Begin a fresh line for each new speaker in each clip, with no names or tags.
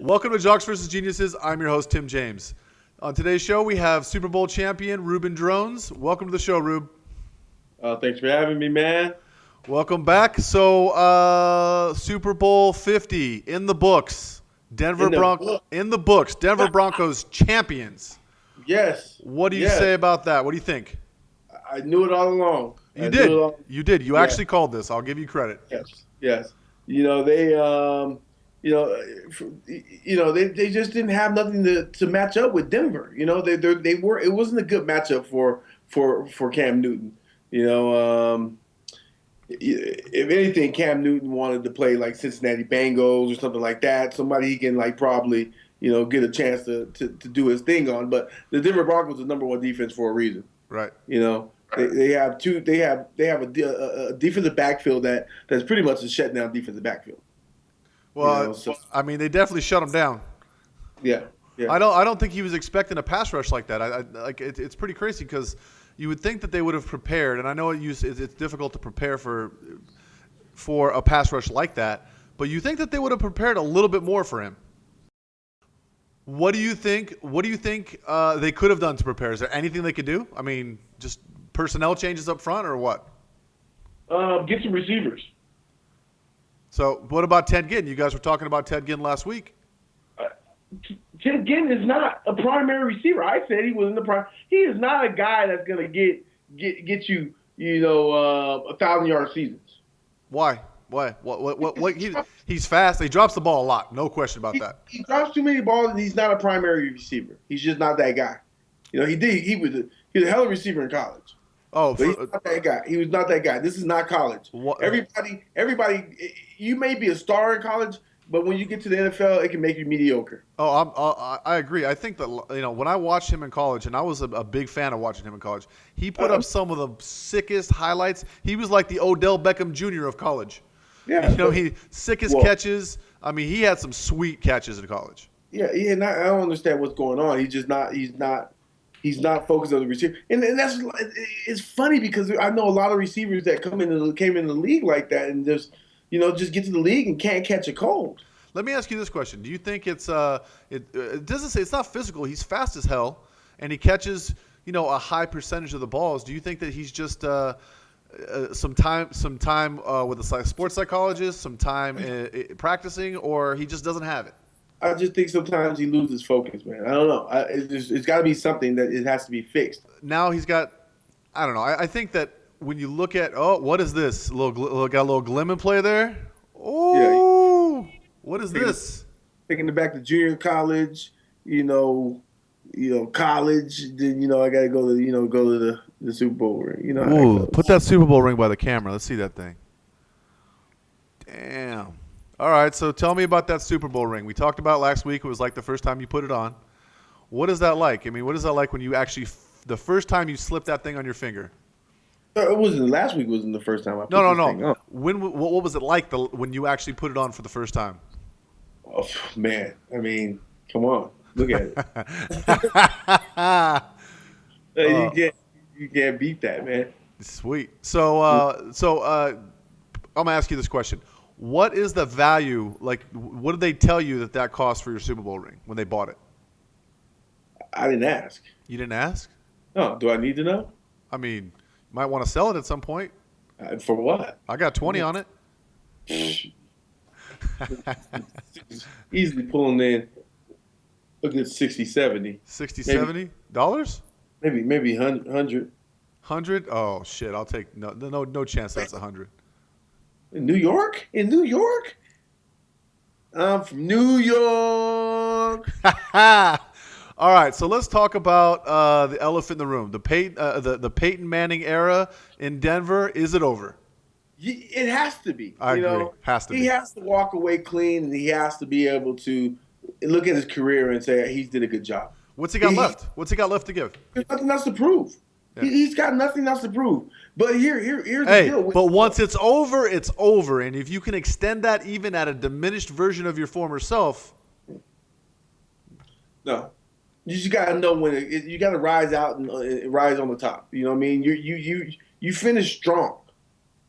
Welcome to Jocks vs. Geniuses. I'm your host, Tim James. On today's show, we have Super Bowl champion Reuben Droughns. Welcome to the show, Rube.
Thanks for having me, man.
Welcome back. So, Super Bowl 50 in the books. In the books. Denver Broncos champions.
Yes.
What do you say about that? What do you think?
I knew it all along.
You did. You actually called this. I'll give you credit.
Yes. They just didn't have nothing to match up with Denver. It wasn't a good matchup for Cam Newton. If anything, Cam Newton wanted to play like Cincinnati Bengals or something like that. Somebody he can probably get a chance to do his thing on. But the Denver Broncos are the number one defense for a reason.
Right.
They have a defensive backfield that's pretty much a shutdown defensive backfield.
Well, they definitely shut him down.
Yeah.
I don't think he was expecting a pass rush like that. It's pretty crazy because you would think that they would have prepared, and I know it's difficult to prepare for a pass rush like that, but you think that they would have prepared a little bit more for him. What do you think? They could have done to prepare? Is there anything they could do? I mean, just personnel changes up front, or what?
Get some receivers.
So, what about Ted Ginn? You guys were talking about Ted Ginn last week.
Ted Ginn is not a primary receiver. I said he wasn't the prime. He is not a guy that's going to get you 1,000-yard seasons.
Why? What? He's fast. He drops the ball a lot. No question about that.
He drops too many balls, and he's not a primary receiver. He's just not that guy. He was a hell of a receiver in college.
Oh,
but he's not that guy. He was not that guy. This is not college.
What?
Everybody. You may be a star in college, but when you get to the NFL, it can make you mediocre.
Oh, I agree. I think that when I watched him in college, and I was a big fan of watching him in college, he put up some of the sickest highlights. He was like the Odell Beckham Jr. of college.
Yeah.
Sickest catches. I mean, he had some sweet catches in college.
Yeah. I don't understand what's going on. He's not focused on the receiver, and it's funny because I know a lot of receivers that came in the league like that, and just get to the league and can't catch a cold.
Let me ask you this question: do you think it doesn't say it's not physical? He's fast as hell, and he catches a high percentage of the balls. Do you think that he's just some time with a sports psychologist, some time practicing, or he just doesn't have it?
I just think sometimes he loses focus, man. I don't know. It's got to be something that it has to be fixed.
Now he's got, I don't know. I think that when you look at, what is this? Got a little glim in play there. Oh, yeah. What is this?
Taking it back to junior college, college. Then I got to go to the Super Bowl ring.
Ooh, put that Super Bowl ring by the camera. Let's see that thing. Damn. All right, so tell me about that Super Bowl ring. We talked about last week. It was like the first time you put it on. What is that like? I mean, what is that like when you actually the first time you slip that thing on your finger?
It wasn't last week. Wasn't the first time I put this thing on.
What was it like when you actually put it on for the first time?
Oh man, I mean, come on, look at it. You can't beat that, man.
Sweet. So I'm gonna ask you this question. What is the value? Like, what did they tell you that cost for your Super Bowl ring when they bought it?
I didn't ask.
You didn't ask?
No. Do I need to know?
I mean, you might want to sell it at some point.
For what?
I got 20 on it.
Easily pulling in a good 60, 70.
60, maybe, $70?
Maybe 100.
100? Oh, shit. I'll take no chance that's 100.
In New York? I'm from New York.
All right, so let's talk about the elephant in the room. The Peyton Manning era in Denver. Is it over?
It has to be.
I agree. Has to be.
He has to walk away clean, and he has to be able to look at his career and say he did a good job.
What's he got left? What's he got left to give?
There's nothing else to prove. Yeah. He's got nothing else to prove. But here's the deal.
But once it's over, it's over. And if you can extend that even at a diminished version of your former self.
No. You just got to know when you got to rise out and rise on the top. You know what I mean? You finish strong.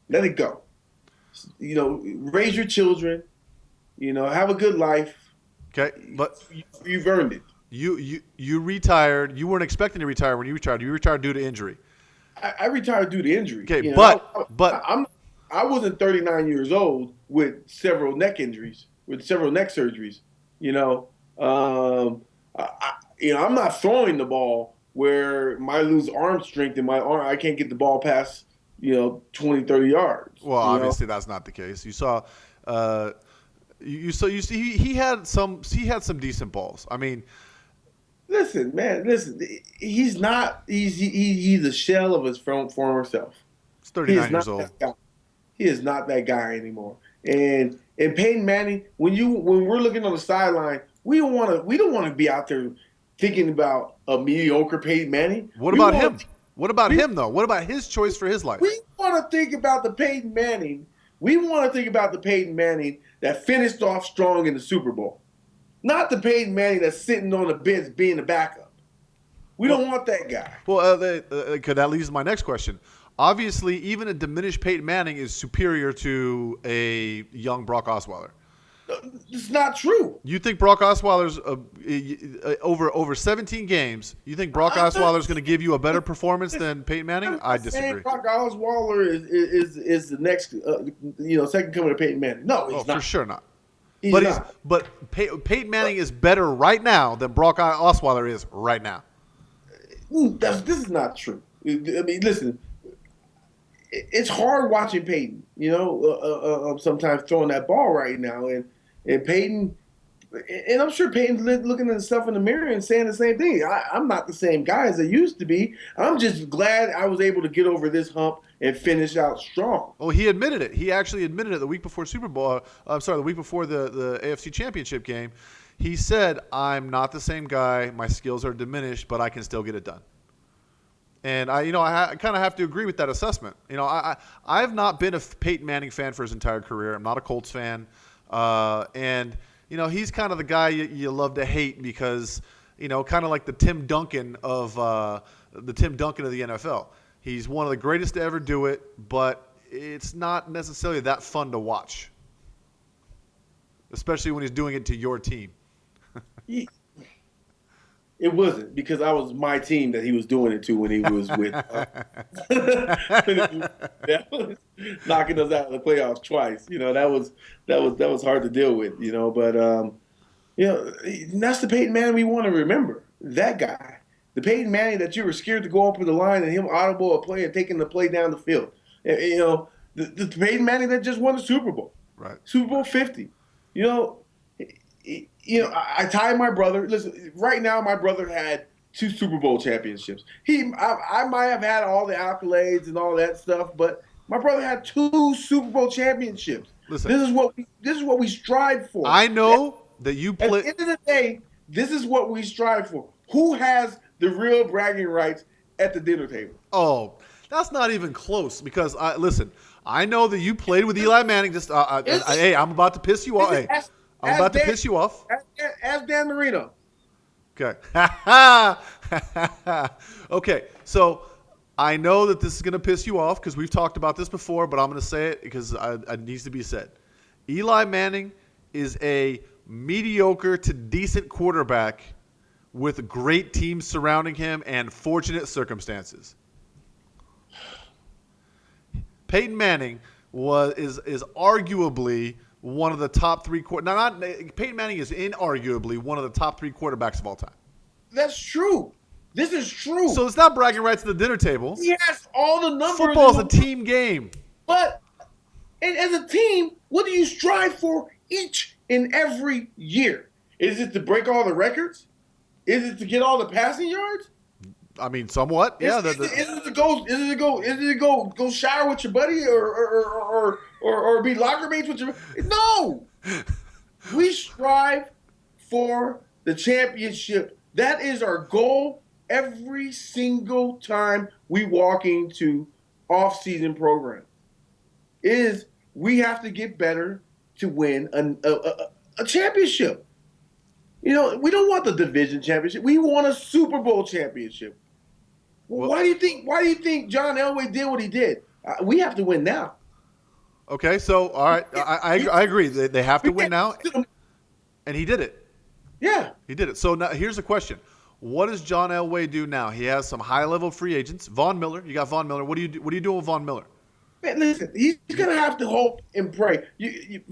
Let it go. Raise your children. Have a good life.
Okay, but
You've earned it.
you retired. You weren't expecting to retire when you retired. You retired due to injury.
I retired due to injury.
Okay,
You know,
but
I wasn't 39 years old with several neck injuries, with several neck surgeries. You know, I'm not throwing the ball where I lose arm strength and I can't get the ball past 20, 30 yards.
well, obviously that's not the case. You saw, you see he had some decent balls. I mean,
listen, man, he's not. He's a shell of his former self.
he's 39 years old.
He is not that guy anymore. And Peyton Manning, when we're looking on the sideline, we don't want to be out there thinking about a mediocre Peyton Manning.
What about him? What about him though? What about his choice for his life?
We want to think about the Peyton Manning. We want to think about the Peyton Manning that finished off strong in the Super Bowl, not the Peyton Manning that's sitting on the bench being the backup. We don't want that guy.
Well, that leads to my next question. Obviously, even a diminished Peyton Manning is superior to a young Brock Osweiler.
It's not true.
You think Brock Osweiler's over 17 games? You think Brock Osweiler's going to give you a better performance than Peyton Manning? I disagree.
Brock Osweiler is the next second coming of Peyton Manning. No, he's not.
For sure not.
But
Peyton Manning is better right now than Brock Osweiler is right now.
This is not true. I mean, listen. It's hard watching Peyton, sometimes throwing that ball right now. And Peyton, and I'm sure Peyton's looking at himself in the mirror and saying the same thing. I'm not the same guy as I used to be. I'm just glad I was able to get over this hump and finish out strong.
Well, he admitted it. He actually admitted it the week before Super Bowl. The week before the AFC Championship game. He said, I'm not the same guy. My skills are diminished, but I can still get it done. And I kind of have to agree with that assessment. I've not been a Peyton Manning fan for his entire career. I'm not a Colts fan, and he's kind of the guy you love to hate because kind of like the Tim Duncan of the NFL. He's one of the greatest to ever do it, but it's not necessarily that fun to watch, especially when he's doing it to your team.
It wasn't because I was my team that he was doing it to when he was with knocking us out of the playoffs twice. That was hard to deal with. But that's the Peyton Manning we want to remember. That guy, the Peyton Manning that you were scared to go up the line and him audible a play and taking the play down the field. The Peyton Manning that just won the Super Bowl,
right?
Super Bowl 50. I tied my brother. Listen, right now my brother had 2 Super Bowl championships. I might have had all the accolades and all that stuff, but my brother had 2 Super Bowl championships. Listen, this is what we strive for.
I know that you play.
At the end of the day, this is what we strive for. Who has the real bragging rights at the dinner table?
Oh, that's not even close because listen, I know that you played with Eli Manning. Hey, I'm about to piss you off. Hey. I'm about to piss you off.
Ask Dan Marino.
Okay. Okay, so I know that this is going to piss you off because we've talked about this before, but I'm going to say it because it needs to be said. Eli Manning is a mediocre to decent quarterback with great teams surrounding him and fortunate circumstances. Peyton Manning is arguably one of the top 3 Peyton Manning is inarguably one of the top 3 quarterbacks of all time.
That's true. This is true.
So it's not bragging rights at the dinner table.
He has all the numbers.
Football is a team game.
But as a team, what do you strive for each and every year? Is it to break all the records? Is it to get all the passing yards?
I mean, somewhat. Yeah.
Is it to go shower with your buddy or be locker mates with your? No. We strive for the championship. That is our goal every single time we walk into off-season program. We have to get better to win a championship. We don't want the division championship. We want a Super Bowl championship. Well, why do you think John Elway did what he did? We have to win now.
Okay, so all right, I agree. They have to win now, and he did it.
Yeah.
He did it. So now here's the question. What does John Elway do now? He has some high-level free agents. Von Miller. You got Von Miller. What are you doing with Von Miller?
Man, listen, he's gonna have to hope and pray.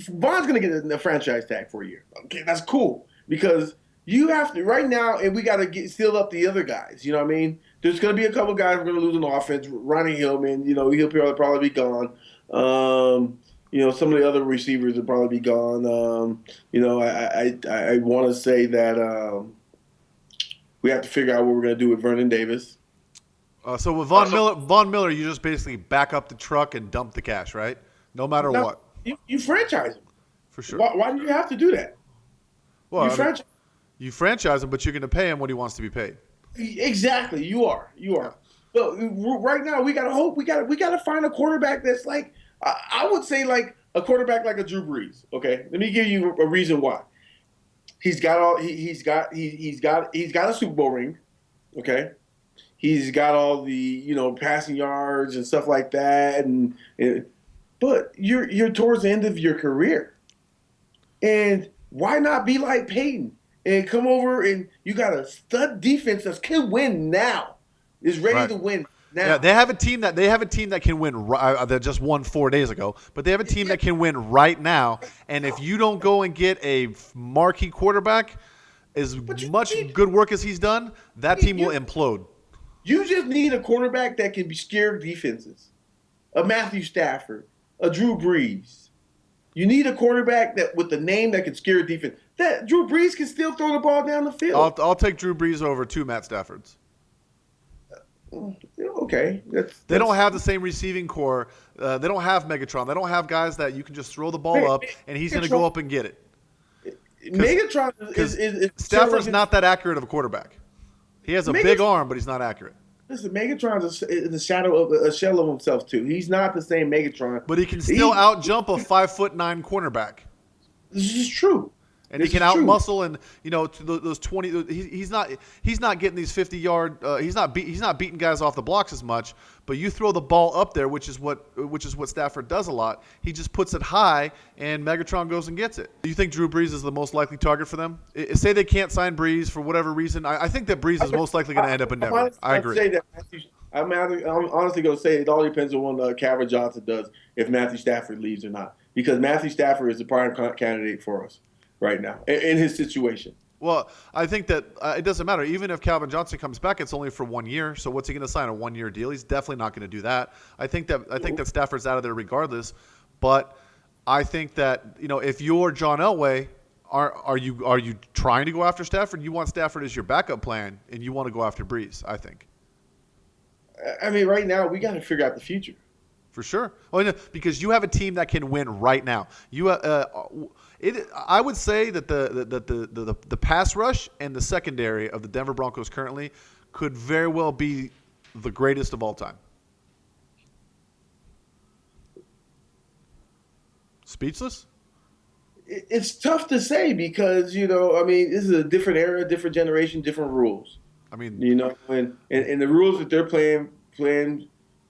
Von's gonna get a franchise tag for a year. Okay, that's cool because you have to right now, and we got to get seal up the other guys. You know what I mean? There's gonna be a couple guys we're gonna lose on offense. Ronnie Hillman, he'll probably be gone. Some of the other receivers will probably be gone. I want to say that we have to figure out what we're gonna do with Vernon Davis.
So with Von Miller, you just basically back up the truck and dump the cash, right? No matter what.
You franchise him.
For sure.
Why do you have to do that?
Well, you franchise him, but you're going to pay him what he wants to be paid.
Exactly. You are. But right now, we got to hope. We got to find a quarterback that's like, I would say like a quarterback like a Drew Brees. Okay. Let me give you a reason why. He's got a Super Bowl ring. Okay. He's got all the, passing yards and stuff like that. But you're towards the end of your career. And why not be like Peyton and come over and you got a stud defense that can win now, is ready to win now.
Yeah, they have a team that can win. That just won 4 days ago, but they have a team that can win right now. And if you don't go and get a marquee quarterback, as much good work as he's done, that team will implode.
You just need a quarterback that can be scared defenses. A Matthew Stafford, a Drew Brees. You need a quarterback that with the name that can scare defense. That Drew Brees can still throw the ball down the field.
I'll take Drew Brees over 2 Matt Staffords.
Okay.
They don't have the same receiving core. They don't have Megatron. They don't have guys that you can just throw the ball up and he's going to go up and get it.
Megatron is
Stafford's not that accurate of a quarterback. He has a big arm, but he's not accurate.
Listen, Megatron's a shell of himself too. He's not the same Megatron,
but he can still out-jump a 5'9" cornerback.
This is true.
And he can out-muscle and those 20. He's not getting these 50-yard. He's not beating guys off the blocks as much. But you throw the ball up there, which is what Stafford does a lot. He just puts it high, and Megatron goes and gets it. Do you think Drew Brees is the most likely target for them? Say they can't sign Brees for whatever reason. I think that Brees is most likely going to end up in Denver. I agree.
I'm honestly going to say it all depends on what Calvin Johnson does if Matthew Stafford leaves or not, because Matthew Stafford is the prime candidate for us right now in his situation.
Well, I think that it doesn't matter. Even if Calvin Johnson comes back, it's only for 1 year. So what's he going to sign, a 1-year deal? He's definitely not going to do that. I think that Stafford's out of there regardless. But I think that if you're John Elway, are you trying to go after Stafford? You want Stafford as your backup plan, and you want to go after Brees, I think.
I mean, right now we got to figure out the future.
For sure. Because you have a team that can win right now. I would say that the pass rush and the secondary of the Denver Broncos currently could very well be the greatest of all time. Speechless?
It's tough to say because this is a different era, different generation, different rules.
I mean,
and the rules that they're playing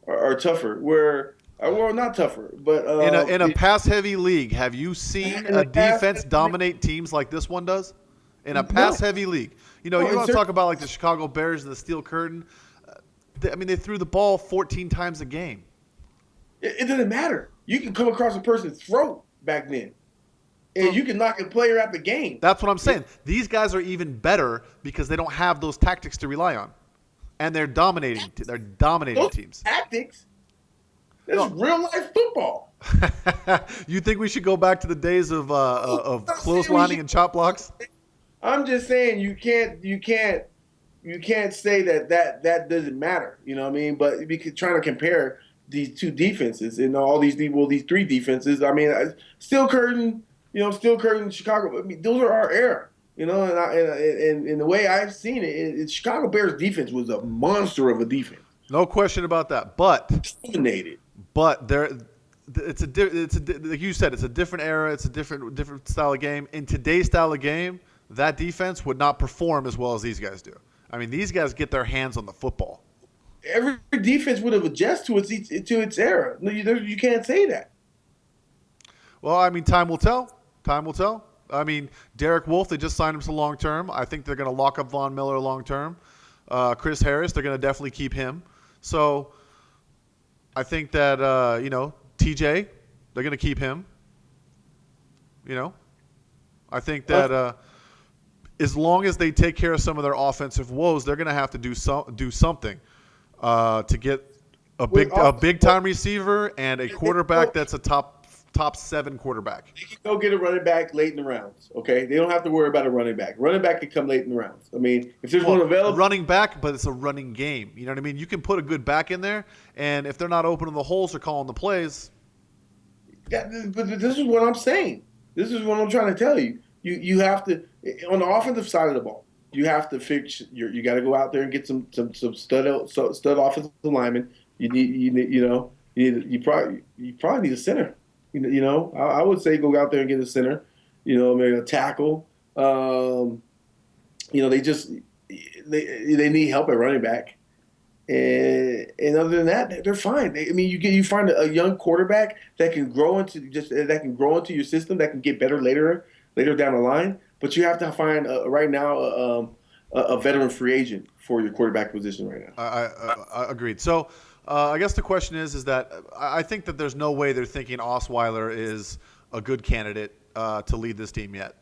are tougher. Well, not tougher, but
in a pass-heavy league, have you seen a defense dominate teams like this one does? In a pass-heavy league, you want to talk about like the Chicago Bears and the Steel Curtain. They threw the ball 14 times a game.
It doesn't matter. You can come across a person's throat back then, and you can knock a player out the game.
That's what I'm saying. These guys are even better because they don't have those tactics to rely on, and they're dominating. They're dominating teams.
Tactics. This is real life football.
You think we should go back to the days of clotheslining and chop blocks?
I'm just saying you can't say that doesn't matter. You know what I mean? But we could try to compare these two defenses and all these 3 defenses. I mean, Steel Curtain, Chicago. I mean, those are our era. And the way I've seen it, Chicago Bears defense was a monster of a defense.
No question about that. But
dominated.
But it's like you said, it's a different era. It's a different style of game. In today's style of game, that defense would not perform as well as these guys do. I mean, these guys get their hands on the football.
Every defense would have adjusted to its era. You can't say that.
Well, I mean, time will tell. Time will tell. I mean, Derek Wolfe, they just signed him to long term. I think they're going to lock up Von Miller long term. Chris Harris, they're going to definitely keep him. So I think that, TJ, they're going to keep him. I think that as long as they take care of some of their offensive woes, they're going to have to do something to get a big time receiver and a quarterback that's a top 7 quarterback.
They can go get a running back late in the rounds. Okay, they don't have to worry about a running back. Running back can come late in the rounds. I mean, if there's one available,
running back, but it's a running game. You know what I mean? You can put a good back in there, and if they're not opening the holes or calling the plays.
Yeah, but this is what I'm saying. This is what I'm trying to tell you. You have to, on the offensive side of the ball, you have to fix. You got to go out there and get some stud offensive linemen. You probably need a center. I would say go out there and get a center. Maybe a tackle. They need help at running back. And other than that, they're fine. You find a young quarterback that can grow into your system, that can get better later down the line. But you have to find right now a veteran free agent for your quarterback position right now.
I agreed. So I guess the question is that I think that there's no way they're thinking Osweiler is a good candidate to lead this team yet.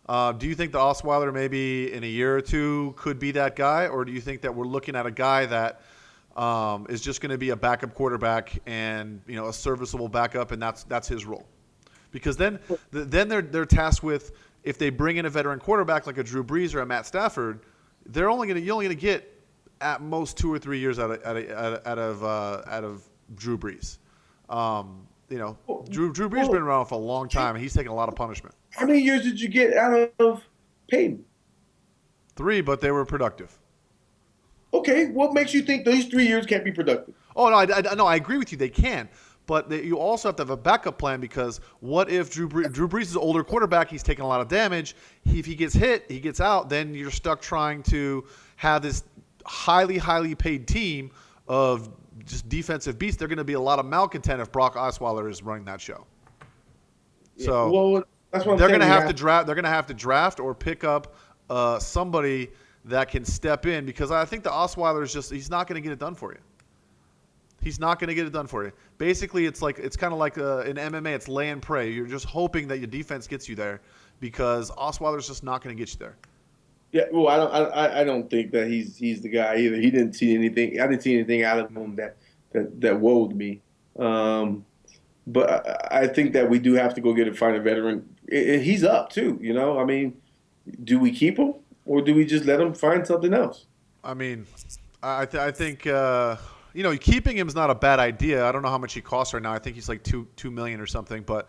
Do you think that Osweiler maybe in a year or two could be that guy, or do you think that we're looking at a guy that is just going to be a backup quarterback and a serviceable backup, and that's his role? Because then they're tasked with, if they bring in a veteran quarterback like a Drew Brees or a Matt Stafford, you're only going to get at most 2 or 3 years out of Drew Brees. Drew Brees has been around for a long time, and he's taken a lot of punishment.
How many years did you get out of Peyton?
3, but they were productive.
Okay, what makes you think these 3 years can't be productive?
Oh, no, I agree with you. They can. But you also have to have a backup plan, because what if Drew Brees is an older quarterback, he's taking a lot of damage. If he gets hit, he gets out, then you're stuck trying to have this highly, highly paid team of just defensive beasts. They're going to be a lot of malcontent if Brock Osweiler is running that show.
Yeah,
so
that's what
they're going to have to draft. They're going to have to draft or pick up somebody that can step in, because I think the Osweiler is he's not going to get it done for you. He's not going to get it done for you. Basically, it's kind of like in MMA, it's lay and pray. You're just hoping that your defense gets you there, because Osweiler's just not going to get you there.
Yeah, well, I don't think that he's the guy either. He didn't see anything. I didn't see anything out of him that woed me. But I think that we do have to go find a veteran. He's up too. I mean, do we keep him, or do we just let him find something else?
I mean, I think keeping him is not a bad idea. I don't know how much he costs right now. I think he's like $2 million or something. But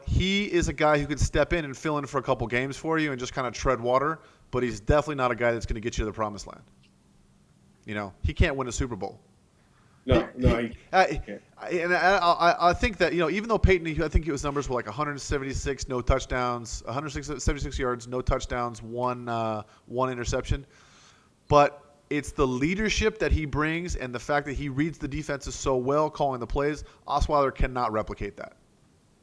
he is a guy who could step in and fill in for a couple games for you and just kind of tread water. But he's definitely not a guy that's going to get you to the promised land. He can't win a Super Bowl.
No, he can't.
I think that even though Peyton, I think his numbers were like 176 no touchdowns, 176 yards, no touchdowns, one interception, but it's the leadership that he brings and the fact that he reads the defenses so well, calling the plays. Osweiler cannot replicate that,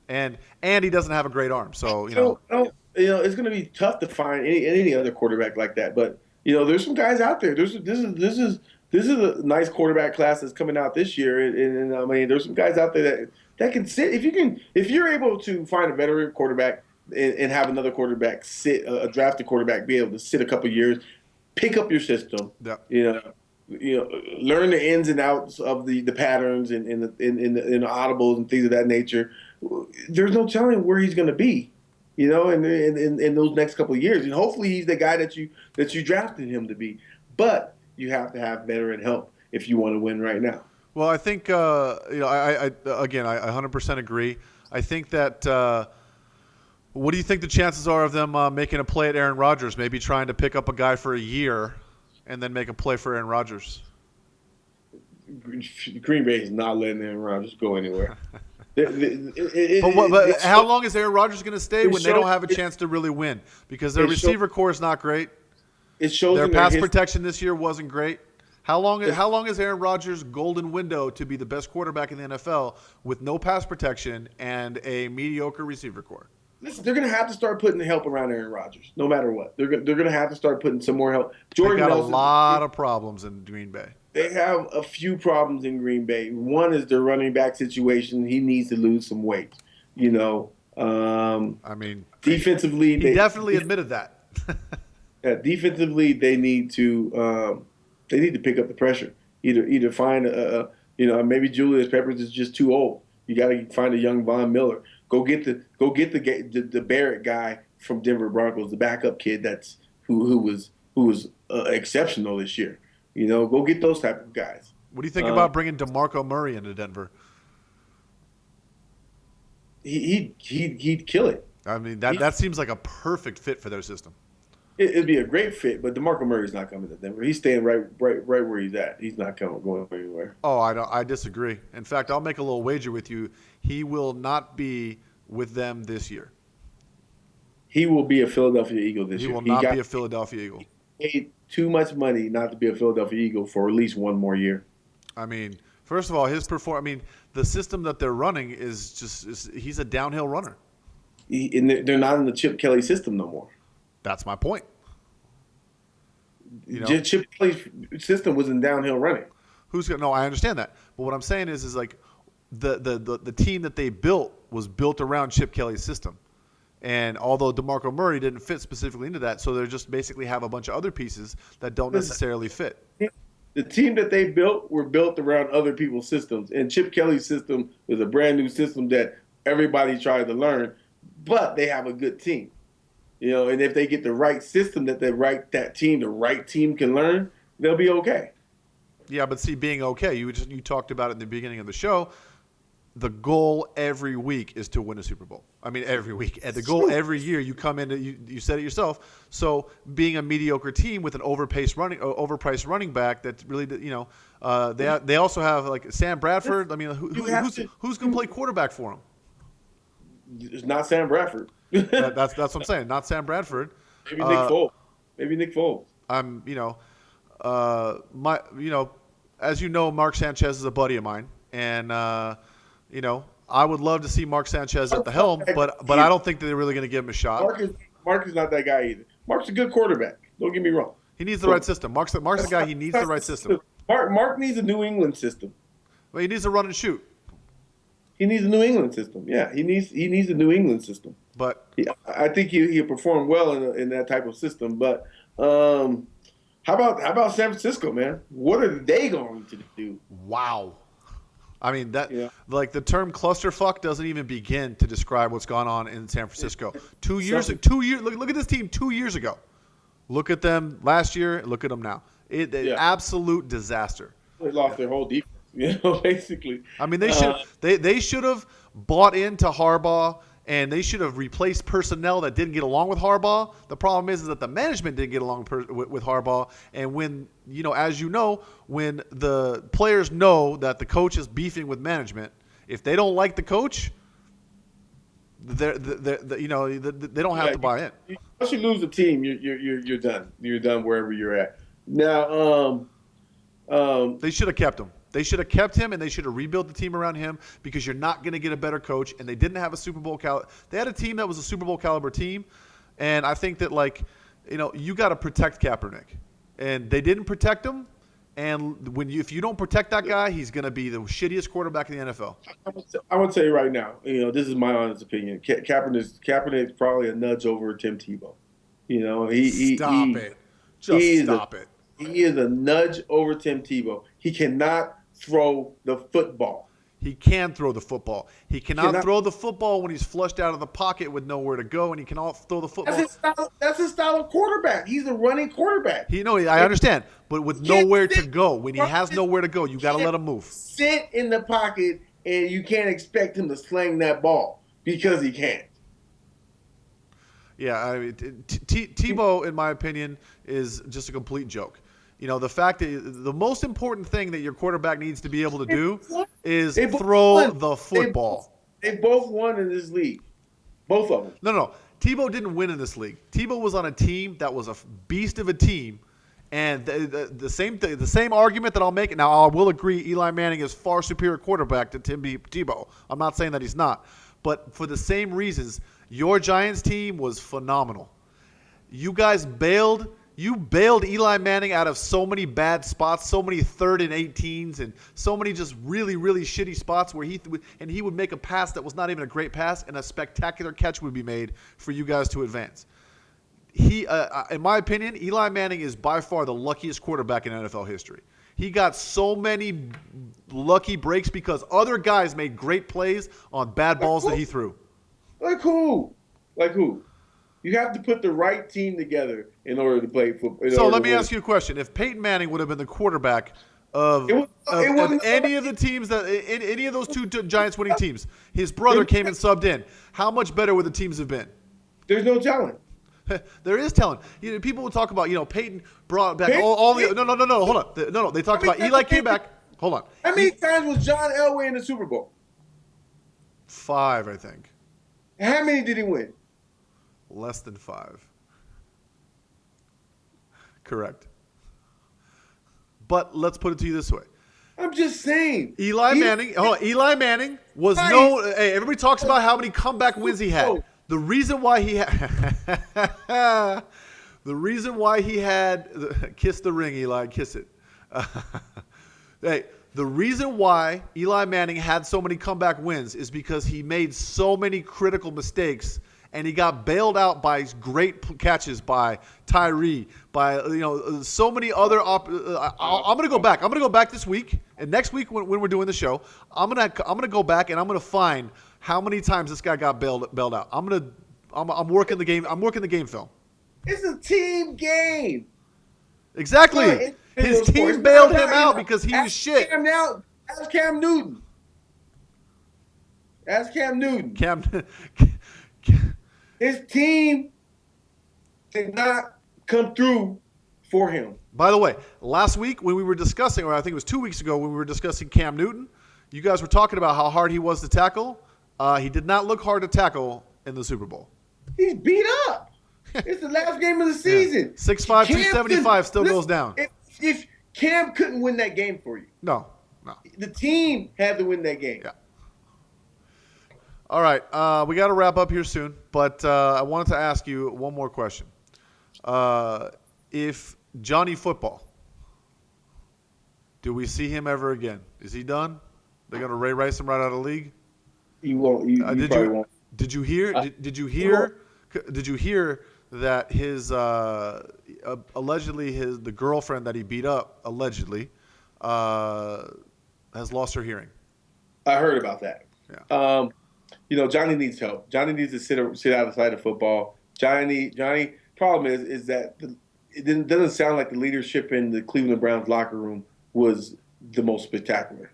and he doesn't have a great arm. So
it's going to be tough to find any other quarterback like that. But there's some guys out there. This is a nice quarterback class that's coming out this year, and I mean, there's some guys out there that can sit. If you're able to find a veteran quarterback and have another quarterback sit, a drafted quarterback, be able to sit a couple years, pick up your system. Yeah. Learn the ins and outs of the patterns and the audibles and things of that nature. There's no telling where he's going to be. In those next couple of years, and hopefully he's the guy that you drafted him to be. But you have to have veteran help if you want to win right now.
Well, I think I 100% agree. I think that what do you think the chances are of them making a play at Aaron Rodgers? Maybe trying to pick up a guy for a year and then make a play for Aaron Rodgers.
Green Bay is not letting Aaron Rodgers go anywhere.
But how long is Aaron Rodgers going to stay when they don't have a chance to really win? Because their receiver core is not great. Their pass protection this year wasn't great. How long is Aaron Rodgers' golden window to be the best quarterback in the NFL with no pass protection and a mediocre receiver core?
Listen, they're going to have to start putting help around Aaron Rodgers, no matter what. They're going to have to start putting some more help.
They
Jordan
got a
Nelson,
lot of problems in Green Bay.
they have a few problems in Green Bay. One is their running back situation. He needs to lose some weight. You know,
I mean,
defensively,
he definitely admitted that.
defensively, they need to pick up the pressure. Either find maybe Julius Peppers is just too old. You got to find a young Von Miller. Go get the Barrett guy from Denver Broncos, the backup kid who was exceptional this year. You know, go get those type of guys.
What do you think about bringing DeMarco Murray into Denver?
He'd kill it.
I mean, that seems like a perfect fit for their system.
It'd be a great fit, but DeMarco Murray's not coming to Denver. He's staying right where he's at. He's not going anywhere.
Oh, I disagree. In fact, I'll make a little wager with you. He will not be with them this year.
He will be a Philadelphia Eagle this year.
He will not be a Philadelphia Eagle.
He paid too much money not to be a Philadelphia Eagle for at least one more year.
I mean, first of all, the system that they're running is he's a downhill runner.
And they're not in the Chip Kelly system no more.
That's my point. You know?
Chip Kelly's system was in downhill running.
No, I understand that. But what I'm saying is like the team that they built was built around Chip Kelly's system. And although DeMarco Murray didn't fit specifically into that, so they just basically have a bunch of other pieces that don't necessarily fit.
The team that they built were built around other people's systems. And Chip Kelly's system was a brand new system that everybody tried to learn, but they have a good team. You know, and if they get the right system the right team can learn, they'll be okay. Yeah,
but see, being okay, you talked about it in the beginning of the show. The goal every week is to win a Super Bowl. I mean, every week. And the goal every year, you come in, you said it yourself. So being a mediocre team with an overpriced running back that really, they also have like Sam Bradford. I mean, who's going to play quarterback for them?
It's not Sam Bradford.
That's what I'm saying. Not Sam Bradford.
Maybe Nick Foles.
As you know, Mark Sanchez is a buddy of mine, and I would love to see Mark Sanchez at the helm, but I don't think that they're really going to give him a shot.
Mark is not that guy either. Mark's a good quarterback. Don't get me wrong.
He needs the right system. Mark's the guy. He needs the right system.
Mark needs a New England system.
Well, he needs to run and shoot.
He needs a New England system. Yeah, he needs a New England system.
But
I think he'll perform well in that type of system. But how about San Francisco, man? What are they going to do?
Wow. I mean like the term clusterfuck doesn't even begin to describe what's gone on in San Francisco. 2 years. Look at this team 2 years ago. Look at them last year. Look at them now. Absolute disaster.
They lost their whole defense. Basically.
I mean, they should have bought into Harbaugh, and they should have replaced personnel that didn't get along with Harbaugh. The problem is that the management didn't get along with Harbaugh, and when when the players know that the coach is beefing with management, if they don't like the coach, they don't have to buy in.
Once you lose a team, you're done. You're done wherever you're at. Now,
they should have kept him. They should have kept him, and they should have rebuilt the team around him because you're not going to get a better coach. And they didn't have a Super Bowl caliber. They had a team that was a Super Bowl caliber team, and I think that you got to protect Kaepernick, and they didn't protect him. And if you don't protect that guy, he's going to be the shittiest quarterback in the NFL.
I want to tell you right now. This is my honest opinion. Kaepernick's probably a nudge over Tim Tebow.
Stop it. Just stop it.
He is a nudge over Tim Tebow. He cannot throw the football.
He can throw the football. He cannot throw the football when he's flushed out of the pocket with nowhere to go, and he cannot throw the football.
That's his style of quarterback. He's a running quarterback.
I understand, but with nowhere to go, when he has nowhere to go, you got to let him move.
Sit in the pocket, and you can't expect him to sling that ball because he can't.
Yeah, I mean, Tebow, in my opinion, is just a complete joke. The fact that the most important thing that your quarterback needs to be able to do is throw the football.
They both won in this league. Both of them.
No. Tebow didn't win in this league. Tebow was on a team that was a beast of a team. And the same argument that I'll make, now I will agree Eli Manning is far superior quarterback to Tim Tebow. I'm not saying that he's not. but for the same reasons, your Giants team was phenomenal. You guys bailed Eli Manning out of so many bad spots, so many 3rd and 18s, and so many just really, really shitty spots where he would make a pass that was not even a great pass, and a spectacular catch would be made for you guys to advance. In my opinion, Eli Manning is by far the luckiest quarterback in NFL history. He got so many lucky breaks because other guys made great plays on bad balls that he threw.
Like who? You have to put the right team together in order to play football.
So let me ask you a question. If Peyton Manning would have been the quarterback of any of the teams, any of those two Giants winning teams, his brother came and subbed in, how much better would the teams have been?
There's no talent.
There is talent. People will talk about, Peyton brought back all the – no, hold on. No, they talked about Eli came back. Hold on.
How many times was John Elway in the Super Bowl?
5, I think.
How many did he win?
Less than 5. Correct. But let's put it to you this way.
I'm just saying.
Eli Manning was hey, everybody talks about how many comeback wins he had. The reason why he had kiss the ring, Eli, kiss it. Hey, the reason why Eli Manning had so many comeback wins is because he made so many critical mistakes, and he got bailed out by great catches by Tyree, by so many other. I'm gonna go back. I'm gonna go back this week, and next week when we're doing the show, I'm gonna go back and I'm gonna find how many times this guy got bailed out. I'm working the game. I'm working the game film.
It's a team game.
Exactly. His team bailed him out because he was shit.
Ask Cam Newton. His team did not come through for him.
By the way, last week when we were discussing, or I think it was 2 weeks ago when we were discussing Cam Newton, you guys were talking about how hard he was to tackle. He did not look hard to tackle in the Super Bowl.
He's beat up. It's the last game of the season.
6'5", 275 still goes down.
If Cam couldn't win that game for you.
No.
The team had to win that game.
Yeah. All right. We got to wrap up here soon, but I wanted to ask you one more question. If Johnny Football, do we see him ever again? Is he done? They're going to Ray Rice him right out of the league?
He won't. He probably won't.
Did you hear? Did you hear that his allegedly the girlfriend that he beat up allegedly has lost her hearing?
I heard about that.
Yeah.
Johnny needs help. Johnny needs to sit outside of football. Johnny. Problem is that it doesn't sound like the leadership in the Cleveland Browns locker room was the most spectacular.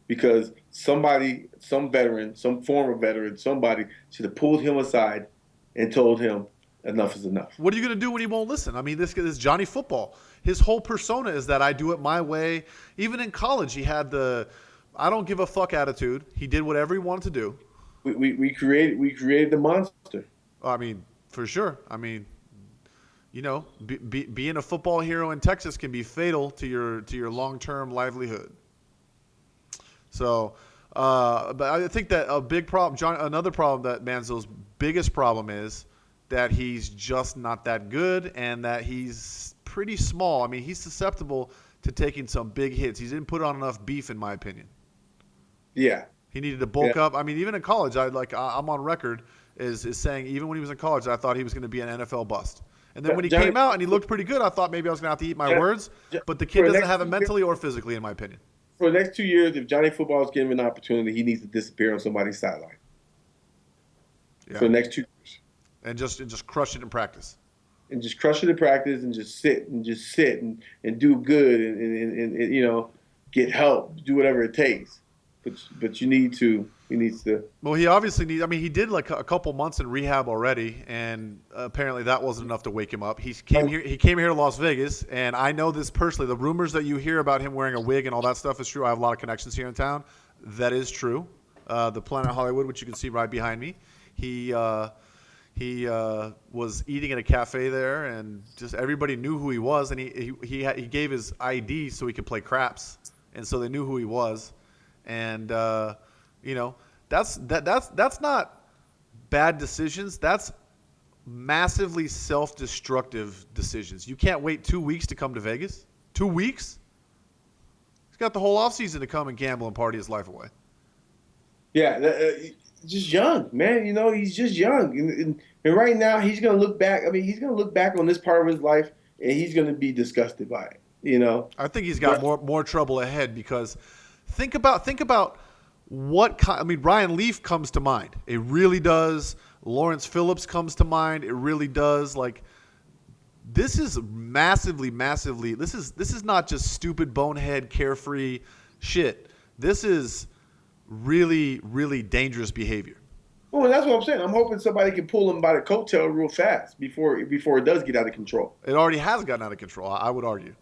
Because some veteran, some former veteran, somebody should have pulled him aside and told him enough is enough.
What are you going to do when he won't listen? I mean, this is Johnny Football. His whole persona is that I do it my way. Even in college, he had the I don't give a fuck attitude. He did whatever he wanted to do.
We created the monster.
I mean, for sure. I mean, being a football hero in Texas can be fatal to your long-term livelihood. So, but I think that a big problem, another problem that Manziel's biggest problem is that he's just not that good and that he's pretty small. I mean, he's susceptible to taking some big hits. He didn't put on enough beef, in my opinion.
Yeah.
He needed to bulk up. I mean, even in college, I'm on record is saying even when he was in college, I thought he was going to be an NFL bust. And then when he came out and he looked pretty good, I thought maybe I was going to have to eat my words. But the kid doesn't have it mentally or physically, in my opinion.
For the next 2 years, if Johnny Football is given an opportunity, he needs to disappear on somebody's sideline. Yeah. For the next 2 years.
And just crush it in practice.
And just crush it in practice and just sit and do good and get help, do whatever it takes. But he needs to.
Well, he obviously needs. I mean, he did like a couple months in rehab already, and apparently that wasn't enough to wake him up. He came here to Las Vegas, and I know this personally. The rumors that you hear about him wearing a wig and all that stuff is true. I have a lot of connections here in town. That is true. The Planet Hollywood, which you can see right behind me, he was eating at a cafe there, and just everybody knew who he was, and he gave his ID so he could play craps, and so they knew who he was. And that's not bad decisions, that's massively self-destructive decisions. You can't wait 2 weeks to come to Vegas. 2 weeks? He's got the whole offseason to come and gamble and party his life away.
Yeah, just young, man. You know, he's just young, and right now he's gonna look back. I mean, he's gonna look back on this part of his life, and he's gonna be disgusted by it. You know,
I think he's got more trouble ahead because think about what I mean. Ryan Leaf comes to mind. It really does. Lawrence Phillips comes to mind. It really does. Like, this is massively. This is not just stupid, bonehead, carefree shit. This is really dangerous behavior.
well, that's what I'm saying. I'm hoping somebody can pull him by the coattail real fast before it does get out of control.
It already has gotten out of control, I would argue.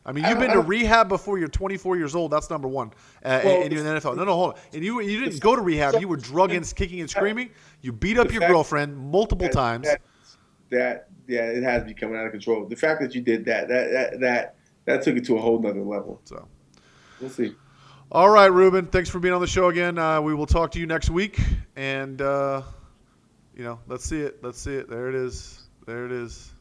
I mean, you've been to rehab before you're 24 years old. That's number one. And you're in the NFL. No, hold on. And you didn't go to rehab. You were drug and kicking and screaming. You beat up your girlfriend multiple times.
That it has to be coming out of control. The fact that you did that took it to a whole nother level.
So
we'll see.
All right, Reuben. Thanks for being on the show again. We will talk to you next week. And, let's see it. There it is.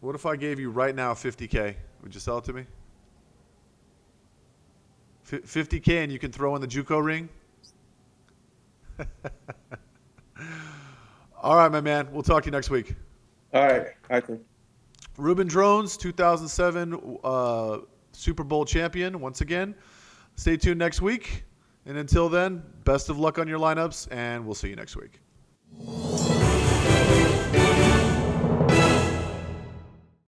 What if I gave you right now $50K? Would you sell it to me? $50K and you can throw in the JUCO ring? All right, my man. We'll talk to you next week.
All right. I think.
Reuben Droughns, 2007 Super Bowl champion, once again. Stay tuned next week. And until then, best of luck on your lineups, and we'll see you next week.